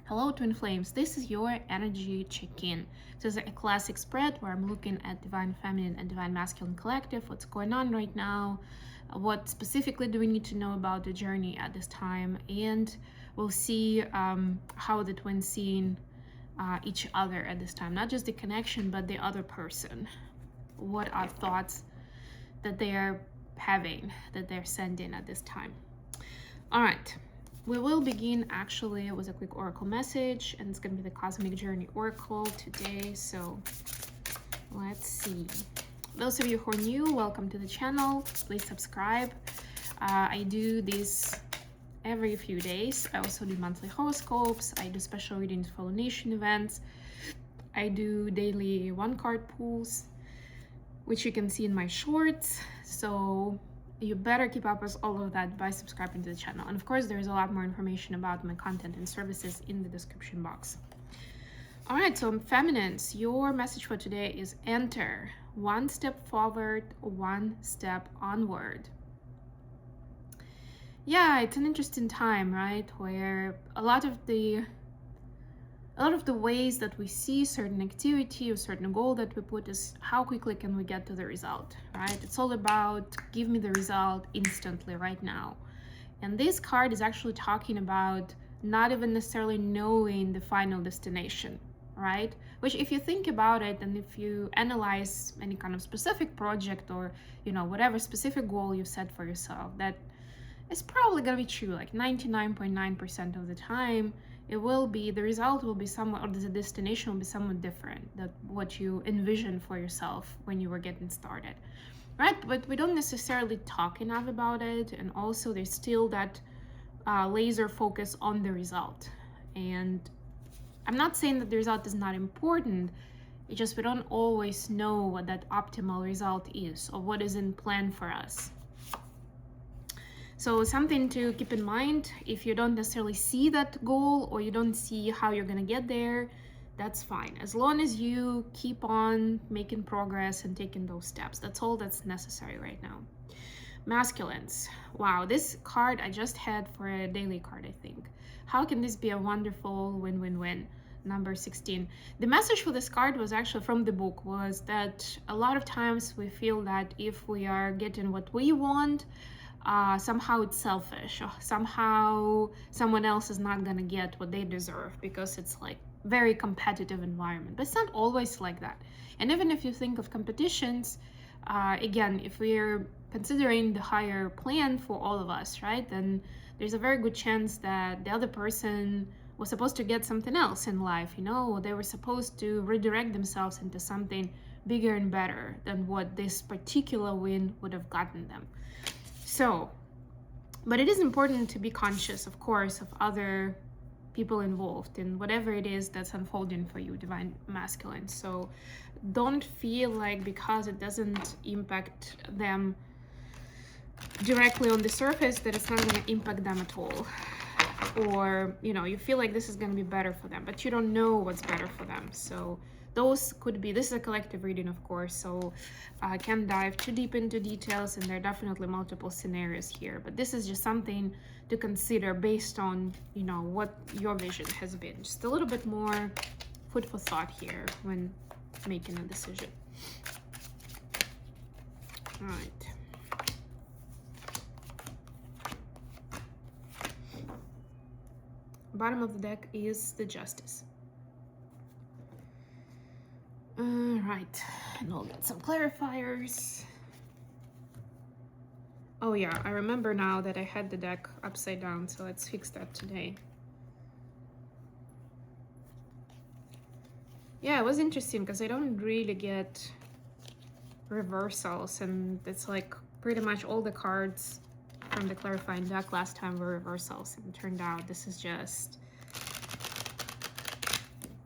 Hello, Twin Flames. This is your energy check-in. This is a classic spread where I'm looking at Divine Feminine and Divine Masculine Collective, what's going on right now, what specifically do we need to know about the journey at this time, and we'll see how the twins seeing each other at this time. Not just the connection, but the other person. What are thoughts that they are having, that they're sending at this time. All right. We will begin actually with a quick oracle message, and it's going to be the Cosmic Journey Oracle today. So let's see. Those of you who are new, welcome to the channel. Please subscribe. I do this every few days. I also do monthly horoscopes. I do special readings for lunation events. I do daily one-card pulls, which you can see in my shorts. So you better keep up with all of that by subscribing to the channel. And of course, there's a lot more information about my content and services in the description box. All right, so feminines, your message for today is enter. One step forward, one step onward. Yeah, it's an interesting time, right? Where a lot of the ways that we see certain activity or certain goal that we put is how quickly can we get to the result, right? It's all about give me the result instantly right now. And this card is actually talking about not even necessarily knowing the final destination, right? Which if you think about it and if you analyze any kind of specific project or, whatever specific goal you set for yourself, that is probably going to be true, like 99.9% of the time. It will be, the result will be somewhat, or the destination will be somewhat different than what you envisioned for yourself when you were getting started, right? But we don't necessarily talk enough about it. And also there's still that laser focus on the result. And I'm not saying that the result is not important. It's just we don't always know what that optimal result is or what is in plan for us. So something to keep in mind, if you don't necessarily see that goal or you don't see how you're going to get there, that's fine. As long as you keep on making progress and taking those steps, that's all that's necessary right now. Masculines. Wow, this card I just had for a daily card, I think. How can this be a wonderful win-win-win? Number 16. The message for this card was actually from the book, was that a lot of times we feel that if we are getting what we want, somehow it's selfish, or somehow someone else is not gonna get what they deserve because it's like very competitive environment. But it's not always like that. And even if you think of competitions, again, if we're considering the higher plan for all of us, right, then there's a very good chance that the other person was supposed to get something else in life, they were supposed to redirect themselves into something bigger and better than what this particular win would have gotten them. So, but it is important to be conscious, of course, of other people involved in whatever it is that's unfolding for you, Divine Masculine. So don't feel like because it doesn't impact them directly on the surface that it's not going to impact them at all. Or, you feel like this is going to be better for them, but you don't know what's better for them. So those could be, this is a collective reading, of course, so I can't dive too deep into details, and there are definitely multiple scenarios here, but this is just something to consider based on, what your vision has been. Just a little bit more food for thought here when making a decision. All right. Bottom of the deck is the Justice. All right, and we'll get some clarifiers. Oh yeah, I remember now that I had the deck upside down, so let's fix that today. Yeah, it was interesting because I don't really get reversals, and it's like pretty much all the cards from the clarifying deck last time were reversals, and it turned out this is just...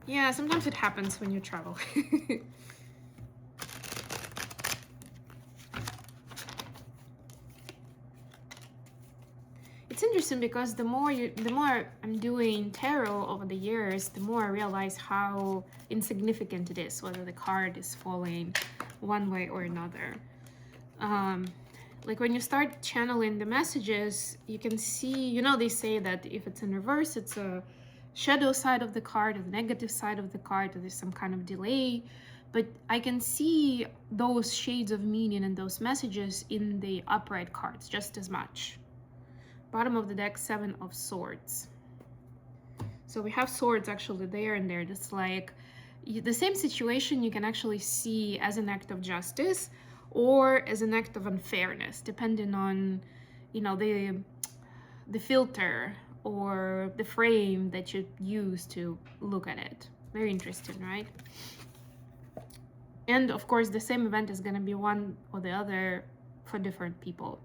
Yeah, sometimes it happens when you travel. It's interesting because the more I'm doing tarot over the years, the more I realize how insignificant it is, whether the card is falling one way or another. Like when you start channeling the messages, you can see, they say that if it's in reverse, it's a shadow side of the card or the negative side of the card, or there's some kind of delay. But I can see those shades of meaning and those messages in the upright cards just as much. Bottom of the deck, 7 of Swords. So we have swords actually there and there. That's like the same situation you can actually see as an act of justice or as an act of unfairness, depending on, you know, the filter or the frame that you use to look at it. Very interesting, right? And of course, the same event is going to be one or the other for different people.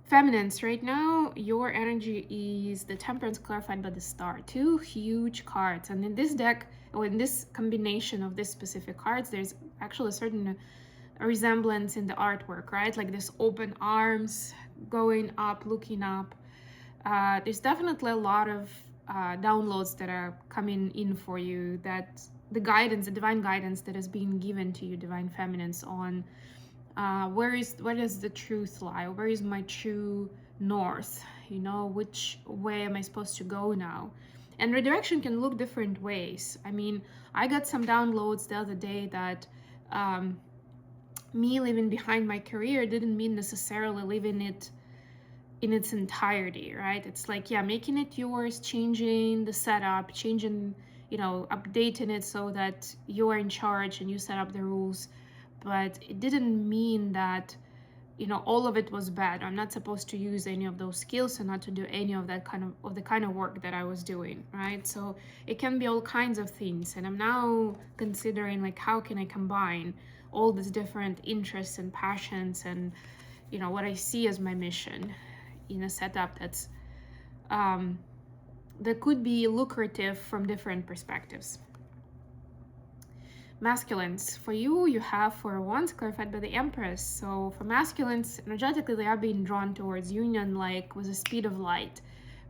Feminines, right now, your energy is the Temperance clarified by the Star. 2 huge cards. And in this deck, or in this combination of these specific cards, there's actually a certain resemblance in the artwork, right? Like this open arms, going up, looking up. There's definitely a lot of downloads that are coming in for you, that the guidance, the divine guidance that is being given to you, divine feminines, on where does the truth lie? Where is my true north? You know, which way am I supposed to go now? And redirection can look different ways. I mean, I got some downloads the other day that me leaving behind my career didn't mean necessarily leaving it in its entirety, right? It's like, yeah, making it yours, changing the setup, changing, you know, updating it so that you're in charge and you set up the rules. But it didn't mean that, you know, all of it was bad. I'm not supposed to use any of those skills and not to do any of that kind of work that I was doing, right? So it can be all kinds of things. And I'm now considering, like, how can I combine all these different interests and passions and, you know, what I see as my mission in a setup that's that could be lucrative from different perspectives. Masculines, for you have 4 Wands clarified by the Empress. So for masculines, energetically, they are being drawn towards union, like with the speed of light.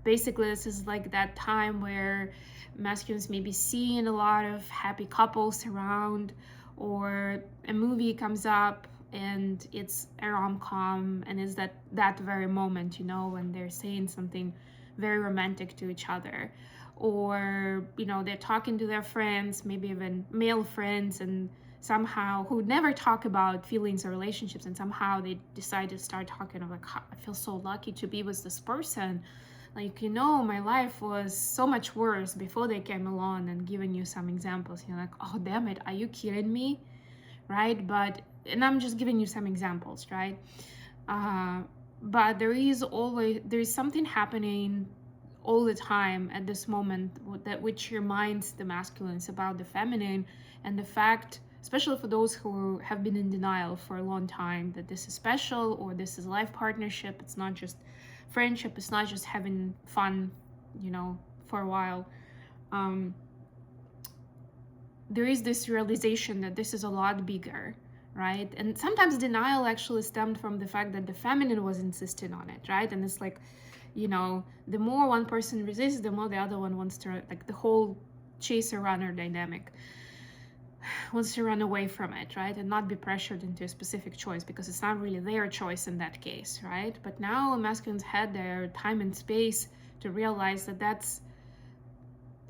Basically, this is like that time where masculines may be seeing a lot of happy couples around, or a movie comes up and it's a rom-com, and it's that very moment, you know, when they're saying something very romantic to each other. Or, you know, they're talking to their friends, maybe even male friends, and somehow, who never talk about feelings or relationships, and somehow they decide to start talking of, like, I feel so lucky to be with this person. Like, you know, my life was so much worse before they came along, and giving you some examples. You're like, oh, damn it, are you kidding me? Right? And I'm just giving you some examples, right? But there is something happening all the time at this moment that which reminds the masculines about the feminine, and the fact, especially for those who have been in denial for a long time, that this is special, or this is life partnership. It's not just friendship. It's not just having fun, you know, for a while. There is this realization that this is a lot bigger, right? And sometimes denial actually stemmed from the fact that the feminine was insisting on it, right? And it's like, you know, the more one person resists, the more the other one wants to, like, the whole chaser-runner dynamic, wants to run away from it, right? And not be pressured into a specific choice, because it's not really their choice in that case, right? But now masculines had their time and space to realize that that's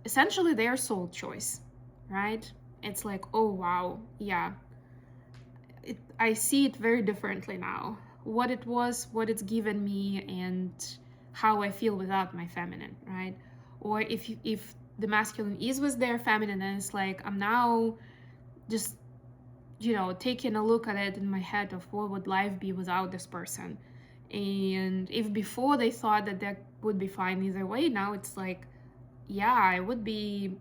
essentially their soul choice, right? It's like, oh, wow, yeah. I see it very differently now. What it was, what it's given me, and how I feel without my feminine, right? Or if the masculine is with their feminine, then it's like, I'm now just, you know, taking a look at it in my head of what would life be without this person. And if before they thought that would be fine either way, now it's like, yeah, it would be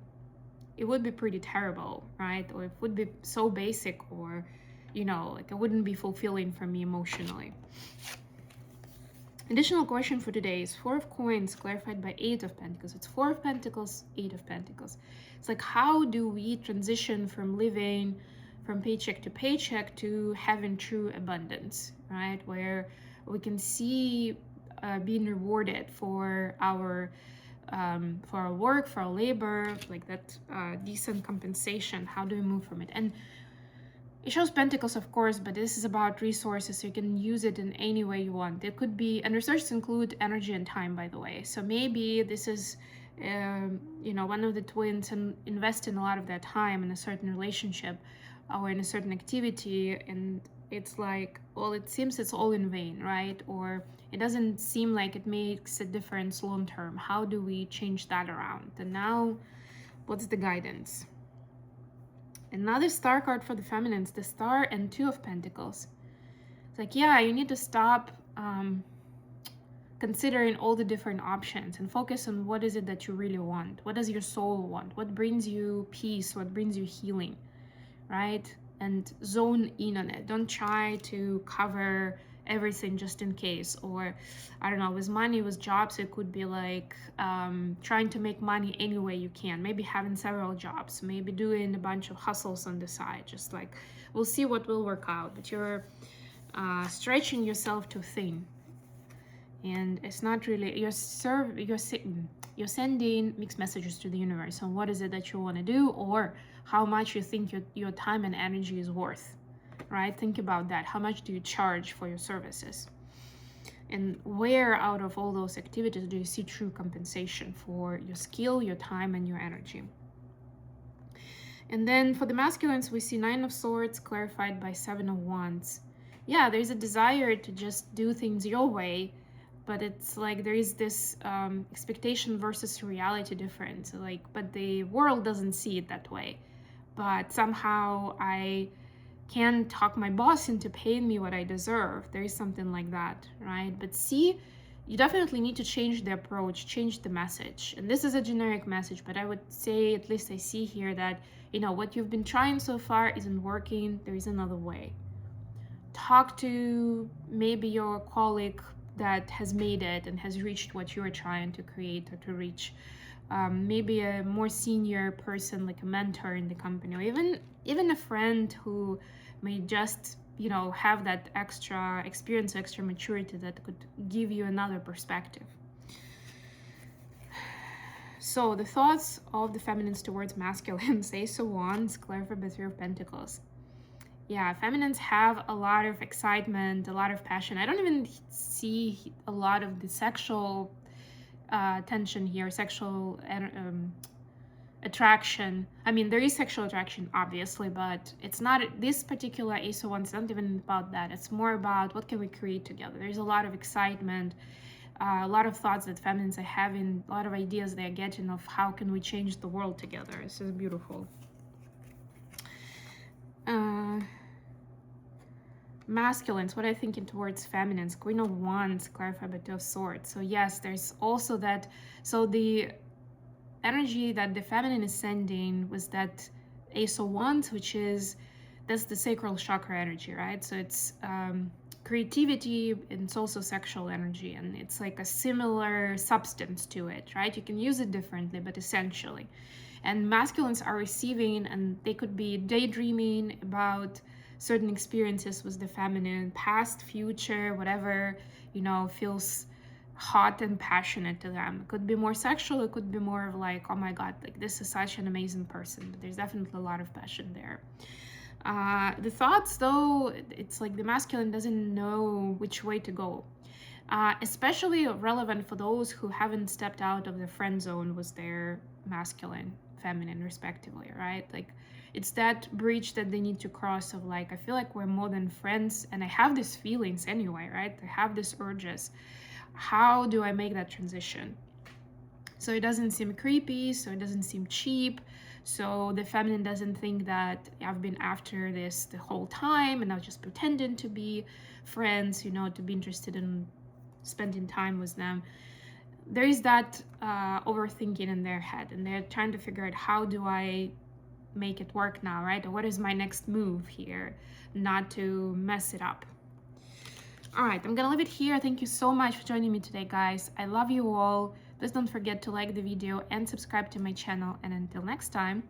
pretty terrible, right? Or it would be so basic, or, you know, like, it wouldn't be fulfilling for me emotionally. Additional question for today is 4 of Coins clarified by 8 of Pentacles. It's 4 of Pentacles, 8 of Pentacles. It's like, how do we transition from living from paycheck to paycheck to having true abundance, right? Where we can see being rewarded for our work, for our labor, like that decent compensation. How do we move from it? And it shows Pentacles, of course, but this is about resources, so you can use it in any way you want. It could be, and resources include energy and time, by the way. So maybe this is you know, one of the twins and invest in a lot of their time in a certain relationship or in a certain activity, and it's like, well, it seems it's all in vain, right? Or it doesn't seem like it makes a difference long term. How do we change that around? And now, what's the guidance? Another star card for the feminines, the Star and Two of Pentacles. It's like, yeah, you need to stop considering all the different options and focus on what is it that you really want. What does your soul want? What brings you peace? What brings you healing, right? And zone in on it. Don't try to cover everything just in case. Or I don't know, with money, with jobs, it could be like trying to make money any way you can. Maybe having several jobs, maybe doing a bunch of hustles on the side. Just like, we'll see what will work out. But you're stretching yourself too thin, and it's not really, you're sending mixed messages to the universe on what is it that you want to do, or how much you think your time and energy is worth, right? Think about that. How much do you charge for your services? And where out of all those activities do you see true compensation for your skill, your time, and your energy? And then for the masculines, we see Nine of Swords clarified by Seven of Wands. Yeah, there's a desire to just do things your way, but it's like there is this expectation versus reality difference. Like, but the world doesn't see it that way. But somehow I can talk my boss into paying me what I deserve. There is something like that, right? But see, you definitely need to change the approach, change the message. And this is a generic message, but I would say, at least I see here that, you know, what you've been trying so far isn't working. There is another way. Talk to maybe your colleague that has made it and has reached what you're trying to create or to reach. Maybe a more senior person, like a mentor in the company, or even a friend who may just, you know, have that extra experience, extra maturity that could give you another perspective. So the thoughts of the feminines towards masculines, Ace of Wands, clarified by Three of Pentacles. Yeah, feminines have a lot of excitement, a lot of passion. I don't even see a lot of the sexual tension here, sexual attraction. I mean, there is sexual attraction, obviously, but it's not, this particular Ace of Wands, not even about that. It's more about what can we create together. There's a lot of excitement, a lot of thoughts that feminines are having, a lot of ideas they're getting of how can we change the world together. This is beautiful. Masculines, what I'm thinking towards feminines, Queen of Wands, clarified by Two of Swords. So yes, there's also that. So the energy that the feminine is sending was that Ace of Wands, which is, that's the sacral chakra energy, right? So it's creativity, and it's also sexual energy, and it's like a similar substance to it, right? You can use it differently, but essentially. And masculines are receiving, and they could be daydreaming about certain experiences with the feminine, past, future, whatever, you know, feels hot and passionate to them. It could be more sexual, it could be more of like, oh my god, like this is such an amazing person. But there's definitely a lot of passion there. The thoughts, though, it's like the masculine doesn't know which way to go. Especially relevant for those who haven't stepped out of the friend zone with their masculine, feminine, respectively, right? Like, it's that bridge that they need to cross of like, I feel like we're more than friends, and I have these feelings anyway, right? I have these urges. How do I make that transition? So it doesn't seem creepy, so it doesn't seem cheap, so the feminine doesn't think that I've been after this the whole time and I was just pretending to be friends, you know, to be interested in spending time with them. There is that overthinking in their head, and they're trying to figure out, how do I make it work now, right? Or what is my next move here, not to mess it up. All right, I'm gonna leave it here. Thank you so much for joining me today, guys. I love you all. Please don't forget to like the video and subscribe to my channel. And until next time,